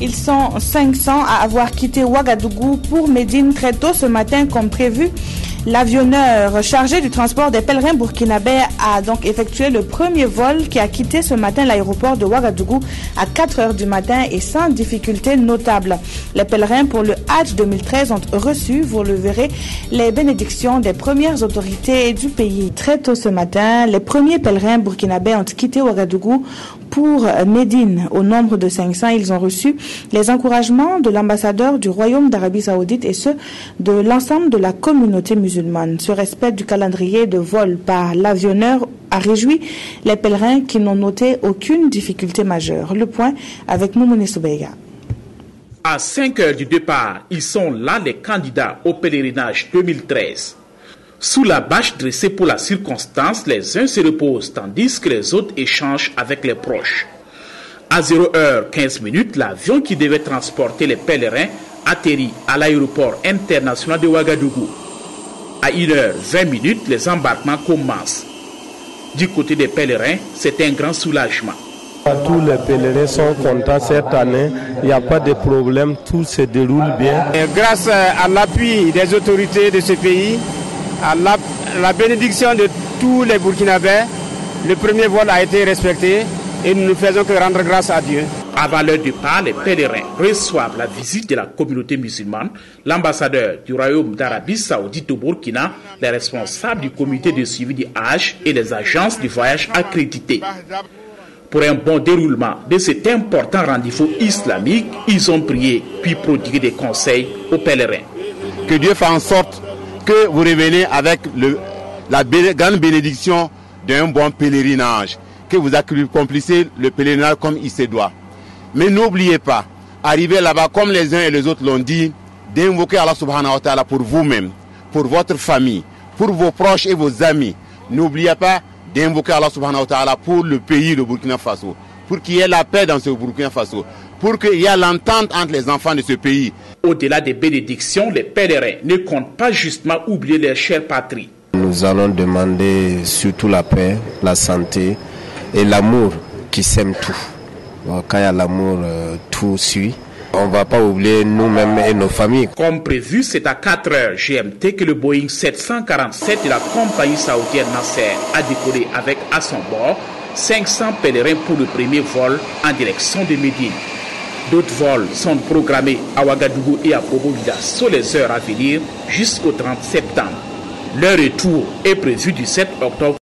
Ils sont 500 à avoir quitté Ouagadougou pour Médine très tôt ce matin comme prévu. L'avionneur chargé du transport des pèlerins burkinabés a donc effectué le premier vol qui a quitté ce matin l'aéroport de Ouagadougou à 4 heures du matin et sans difficulté notable. Les pèlerins pour le Hajj 2013 ont reçu, vous le verrez, les bénédictions des premières autorités du pays. Très tôt ce matin, les premiers pèlerins burkinabés ont quitté Ouagadougou pour Médine. Au nombre de 500, ils ont reçu les encouragements de l'ambassadeur du Royaume d'Arabie Saoudite et ceux de l'ensemble de la communauté musulmane. Ce respect du calendrier de vol par l'avionneur a réjoui les pèlerins qui n'ont noté aucune difficulté majeure. Le point avec Moumouni Soubeiga. À 5 heures du départ, ils sont là les candidats au pèlerinage 2013. Sous la bâche dressée pour la circonstance, les uns se reposent tandis que les autres échangent avec les proches. À 0h15, l'avion qui devait transporter les pèlerins atterrit à l'aéroport international de Ouagadougou. À 1h20, les embarquements commencent. Du côté des pèlerins, c'est un grand soulagement. Tous les pèlerins sont contents cette année, il n'y a pas de problème, tout se déroule bien. Et grâce à l'appui des autorités de ce pays, à la bénédiction de tous les Burkinabés, le premier vol a été respecté et nous ne faisons que rendre grâce à Dieu. Avant leur départ, les pèlerins reçoivent la visite de la communauté musulmane, l'ambassadeur du Royaume d'Arabie Saoudite au Burkina, les responsables du comité de suivi du Hajj et les agences de voyage accréditées. Pour un bon déroulement de cet important rendez-vous islamique, ils ont prié puis prodigué des conseils aux pèlerins. Que Dieu fasse en sorte que vous reveniez avec la grande bénédiction d'un bon pèlerinage, que vous accomplissez le pèlerinage comme il se doit. Mais n'oubliez pas, arrivez là-bas comme les uns et les autres l'ont dit, d'invoquer Allah subhanahu wa ta'ala pour vous-même, pour votre famille, pour vos proches et vos amis. N'oubliez pas d'invoquer Allah subhanahu wa ta'ala pour le pays, le Burkina Faso, pour qu'il y ait la paix dans ce Burkina Faso, pour qu'il y ait l'entente entre les enfants de ce pays. Au-delà des bénédictions, les pèlerins ne comptent pas justement oublier leur chère patrie. Nous allons demander surtout la paix, la santé et l'amour qui sème tout. Quand il y a l'amour, tout suit. On ne va pas oublier nous-mêmes et nos familles. Comme prévu, c'est à 4 heures GMT que le Boeing 747 de la compagnie saoudienne Nasser a décollé avec à son bord 500 pèlerins pour le premier vol en direction de Médine. D'autres vols sont programmés à Ouagadougou et à Bobo-Vida sur les heures à venir jusqu'au 30 septembre. Leur retour est prévu du 7 octobre